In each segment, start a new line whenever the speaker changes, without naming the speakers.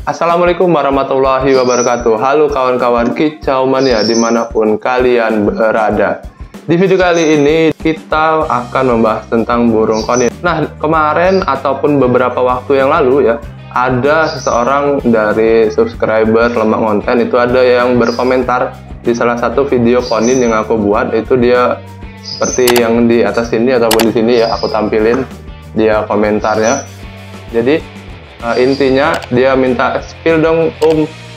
Assalamualaikum warahmatullahi wabarakatuh. Halo kawan-kawan kicau mania dimanapun kalian berada. Di video kali ini kita akan membahas tentang burung konin. Nah, kemarin ataupun beberapa waktu yang lalu ya, ada seseorang dari subscriber Lemak Konten itu ada yang berkomentar di salah satu video konin yang aku buat. Itu dia seperti yang di atas sini ataupun di sini ya, aku tampilin dia komentarnya. Jadi intinya dia minta spill dong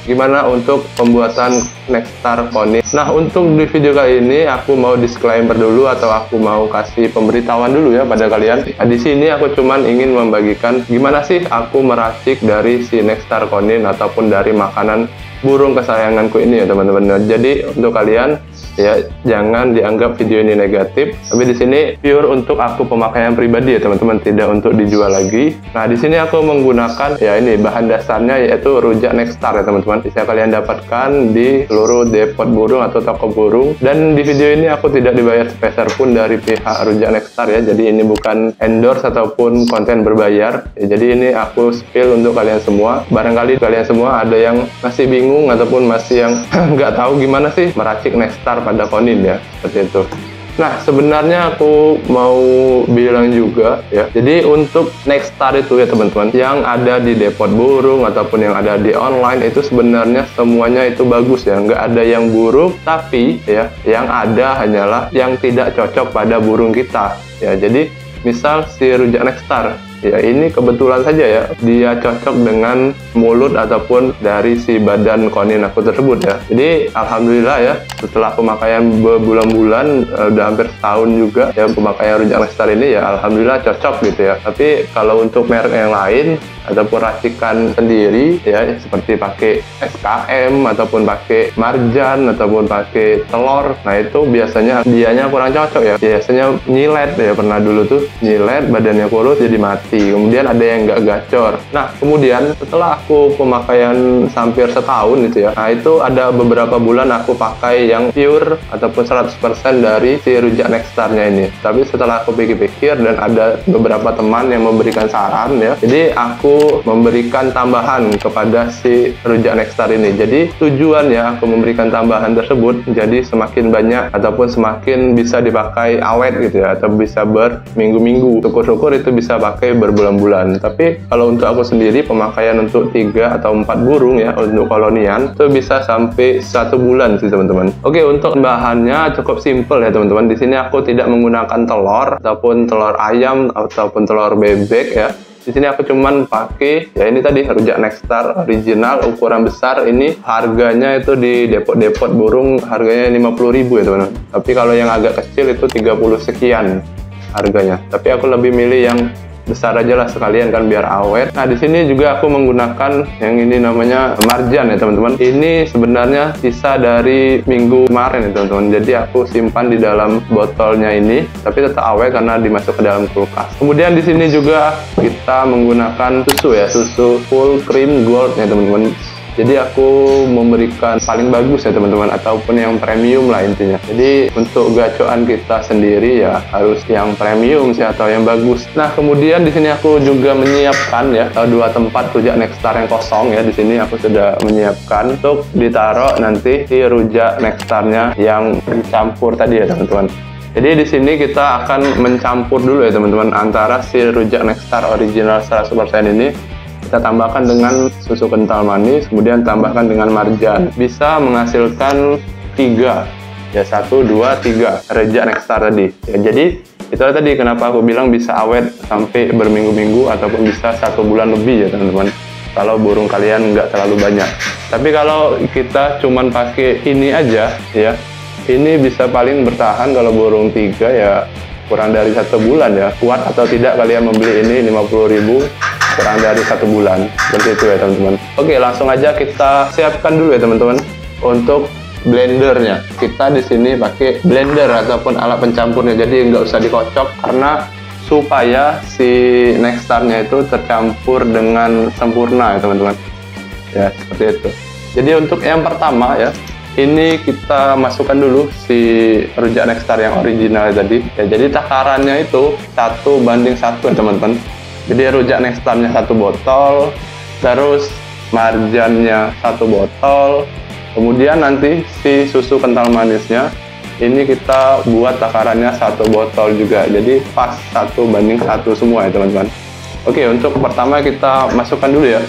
gimana untuk pembuatan Nexstar konin. Nah, untuk di video kali ini aku mau disclaimer dulu atau aku mau kasih pemberitahuan dulu ya pada kalian. Nah, di sini aku cuman ingin membagikan gimana sih aku meracik dari si Nexstar konin ataupun dari makanan burung kesayanganku ini ya teman-teman. Jadi untuk kalian ya jangan dianggap video ini negatif, tapi di sini pure untuk aku pemakaian pribadi ya teman-teman, tidak untuk dijual lagi. Nah, di sini aku menggunakan ya ini bahan dasarnya yaitu rujak Nexstar ya teman-teman. Bisa kalian dapatkan di seluruh depot burung atau toko burung. Dan di video ini aku tidak dibayar sepeser pun dari pihak rujak Nexstar ya. Jadi ini bukan endorse ataupun konten berbayar. Ya, jadi ini aku spill untuk kalian semua. Barangkali kalian semua ada yang masih bingung ataupun masih yang nggak tahu gimana sih meracik Nexstar pada konin ya, seperti itu. Nah, sebenarnya aku mau bilang juga ya, jadi untuk Nexstar itu ya teman-teman, yang ada di depot burung ataupun yang ada di online itu sebenarnya semuanya itu bagus ya, nggak ada yang buruk, tapi ya yang ada hanyalah yang tidak cocok pada burung kita ya. Jadi misal si rujak Nexstar ya, ini kebetulan saja ya dia cocok dengan mulut ataupun dari si badan konin aku tersebut ya. Jadi alhamdulillah ya, setelah pemakaian berbulan-bulan, udah hampir setahun juga ya pemakaian rujak Nexstar ini ya, alhamdulillah cocok gitu ya. Tapi kalau untuk merek yang lain ataupun racikan sendiri ya, seperti pakai SKM ataupun pakai marjan ataupun pakai telur, nah itu biasanya dianya kurang cocok ya. Biasanya nyilet ya, pernah dulu tuh nyilet, badannya kurus jadi mati. Kemudian ada yang nggak gacor. Nah, kemudian setelah aku pemakaian hampir setahun gitu ya, nah itu ada beberapa bulan aku pakai yang pure ataupun 100% dari si rujak Nexstarnya ini. Tapi setelah aku pikir-pikir dan ada beberapa teman yang memberikan saran ya, jadi aku memberikan tambahan kepada si rujak Nexstar ini. Jadi tujuannya aku memberikan tambahan tersebut jadi semakin banyak ataupun semakin bisa dipakai awet gitu ya, atau bisa berminggu-minggu. Syukur-syukur itu bisa pakai berbulan-bulan. Tapi kalau untuk aku sendiri pemakaian untuk 3 atau 4 burung ya untuk kolonian itu bisa sampai 1 bulan sih teman-teman. Oke, untuk bahannya cukup simple ya teman-teman. Di sini aku tidak menggunakan telur ataupun telur ayam ataupun telur bebek ya. Di sini aku cuman pakai ya ini tadi rujak Nexstar original ukuran besar. Ini harganya itu di depot-depot burung harganya 50.000 ya teman-teman. Tapi kalau yang agak kecil itu 30 sekian harganya. Tapi aku lebih milih yang besar aja lah sekalian kan biar awet. Nah, di sini juga aku menggunakan yang ini namanya marjan ya teman-teman. Ini sebenarnya sisa dari minggu kemarin ya teman-teman. Jadi aku simpan di dalam botolnya ini, tapi tetap awet karena dimasuk ke dalam kulkas. Kemudian di sini juga kita menggunakan susu ya, susu full cream gold ya teman-teman. Jadi aku memberikan paling bagus ya teman-teman, ataupun yang premium lah intinya. Jadi untuk gacoan kita sendiri ya harus yang premium sih atau yang bagus. Nah, kemudian di sini aku juga menyiapkan ya 2 tempat rujak Nexstar yang kosong ya. Di sini aku sudah menyiapkan untuk ditaruh nanti si rujak Nexstarnya yang dicampur tadi ya teman-teman. Jadi di sini kita akan mencampur dulu ya teman-teman antara si rujak Nexstar original 100% ini. Kita tambahkan dengan susu kental manis, kemudian tambahkan dengan marjan. Bisa menghasilkan 3 ya, 1, 2, 3 rujak Nexstar tadi ya. Jadi itulah tadi kenapa aku bilang bisa awet sampai berminggu-minggu ataupun bisa 1 bulan lebih ya teman-teman, kalau burung kalian nggak terlalu banyak. Tapi kalau kita cuman pakai ini aja ya, ini bisa paling bertahan kalau burung 3 ya kurang dari 1 bulan ya. Kuat atau tidak kalian membeli ini 50.000 kurang dari 1 bulan, seperti itu ya teman-teman. Oke, langsung aja kita siapkan dulu ya teman-teman untuk blendernya. Kita di sini pakai blender ataupun alat pencampurnya, jadi nggak usah dikocok karena supaya si Nexstarnya itu tercampur dengan sempurna ya teman-teman ya, seperti itu. Jadi untuk yang pertama ya, ini kita masukkan dulu si rujak Nexstar yang original tadi ya. Jadi takarannya itu 1:1 ya teman-teman. Jadi rujak Nexstarnya 1 botol, terus marjannya 1 botol, kemudian nanti si susu kental manisnya ini kita buat takarannya 1 botol juga, jadi pas 1:1 semua ya teman-teman. Oke, untuk pertama kita masukkan dulu ya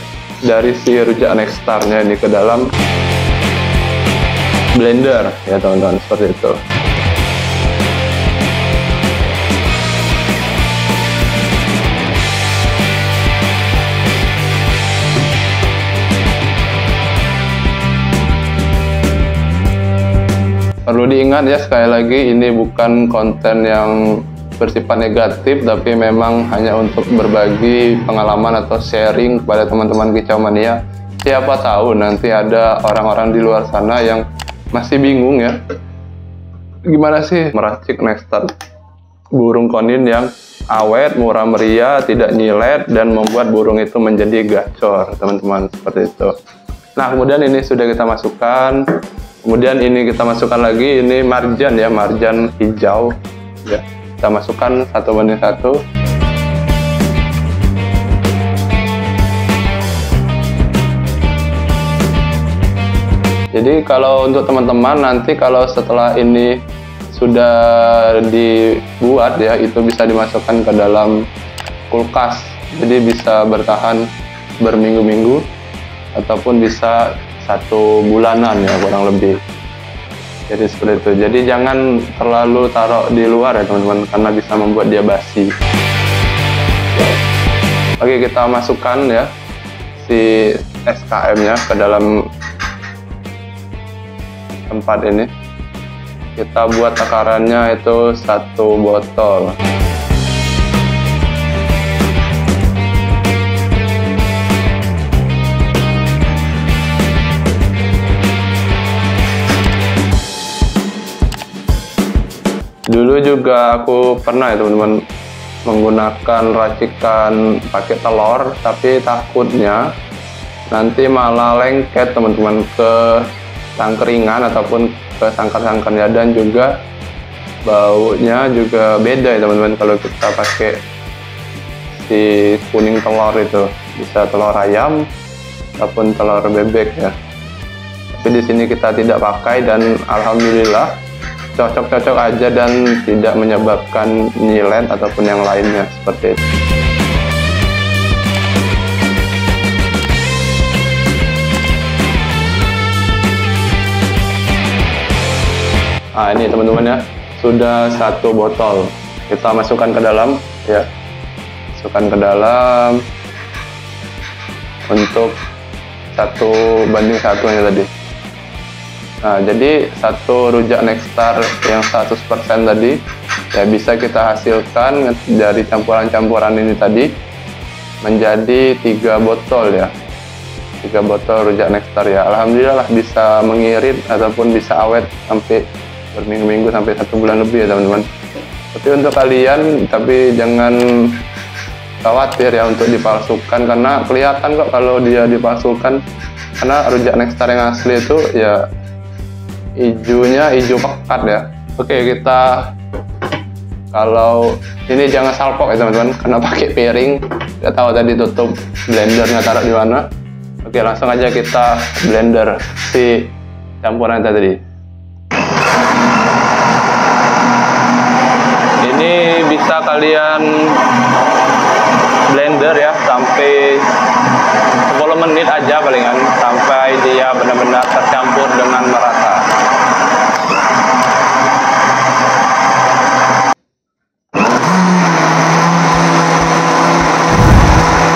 dari si rujak Nexstar-nya ini ke dalam blender ya teman-teman, seperti itu. Perlu diingat ya, sekali lagi ini bukan konten yang bersifat negatif, tapi memang hanya untuk berbagi pengalaman atau sharing kepada teman-teman Kicau Mania. Siapa tahu nanti ada orang-orang di luar sana yang masih bingung ya, gimana sih meracik Nexstar burung konin yang awet, murah meriah, tidak nyilet, dan membuat burung itu menjadi gacor, teman-teman, seperti itu. Nah, kemudian ini sudah kita masukkan. Kemudian ini kita masukkan lagi, ini marjan ya, marjan hijau ya. Kita masukkan 1:1. Jadi kalau untuk teman-teman nanti kalau setelah ini sudah dibuat ya, itu bisa dimasukkan ke dalam kulkas. Jadi bisa bertahan berminggu-minggu ataupun bisa 1 bulanan ya, kurang lebih. Jadi seperti itu. Jadi jangan terlalu taruh di luar ya teman-teman, karena bisa membuat dia basi. Oke, kita masukkan ya si SKM-nya ke dalam tempat ini. Kita buat takarannya itu 1 botol. Dulu juga aku pernah ya teman-teman menggunakan racikan pakai telur, tapi takutnya nanti malah lengket teman-teman ke sangkeringan ataupun ke sangkar-sangkarnya, dan juga baunya juga beda ya teman-teman kalau kita pakai si kuning telur itu, bisa telur ayam ataupun telur bebek ya. Tapi di sini kita tidak pakai dan alhamdulillah cocok-cocok aja dan tidak menyebabkan nyilet ataupun yang lainnya, seperti itu. Nah, ini teman-teman ya, sudah 1 botol. Kita masukkan ke dalam ya, masukkan ke dalam untuk 1:1 tadi. Nah, jadi 1 rujak Nexstar yang 100% tadi ya bisa kita hasilkan dari campuran-campuran ini tadi menjadi 3 botol ya, 3 botol rujak Nexstar ya. Alhamdulillah lah bisa mengirit ataupun bisa awet sampai berminggu-minggu, sampai 1 bulan lebih ya teman-teman. Tapi untuk kalian, tapi jangan khawatir ya untuk dipalsukan, karena kelihatan kok kalau dia dipalsukan, karena rujak Nexstar yang asli itu ya hijaunya hijau pekat ya. Oke, kita kalau ini jangan salpok ya teman-teman, karena pakai piring. Nggak tahu tadi tutup blendernya taruh di mana. Oke, langsung aja kita blender si campuran tadi. Ini bisa kalian blender ya sampai 10 menit aja palingan, sampai dia benar-benar tercampur dengan merata.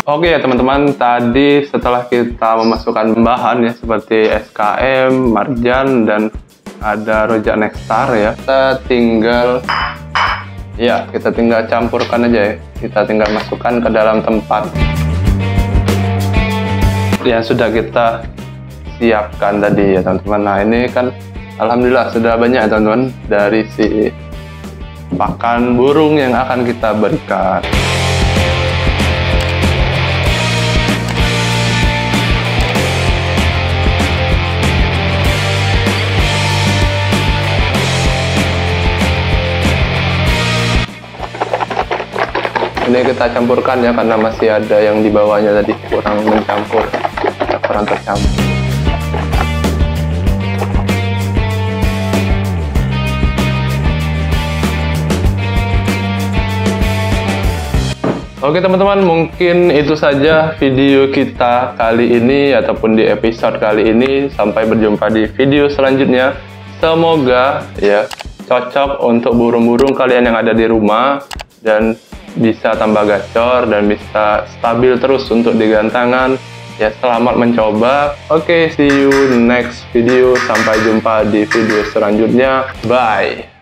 Oke ya teman-teman, tadi setelah kita memasukkan bahan ya seperti SKM, marjan, dan ada rujak Nexstar ya, kita tinggal campurkan aja ya. Kita tinggal masukkan ke dalam tempat yang sudah kita siapkan tadi ya teman-teman. Nah, ini kan alhamdulillah sudah banyak ya teman-teman dari si pakan burung yang akan kita berikan. Ini kita campurkan ya, karena masih ada yang di bawahnya tadi kurang mencampur. kurang tercampur. Oke teman-teman, mungkin itu saja video kita kali ini ataupun di episode kali ini. Sampai berjumpa di video selanjutnya. Semoga ya cocok untuk burung-burung kalian yang ada di rumah dan bisa tambah gacor dan bisa stabil terus untuk digantangan. Ya, selamat mencoba. Oke, see you next video. Sampai jumpa di video selanjutnya. Bye.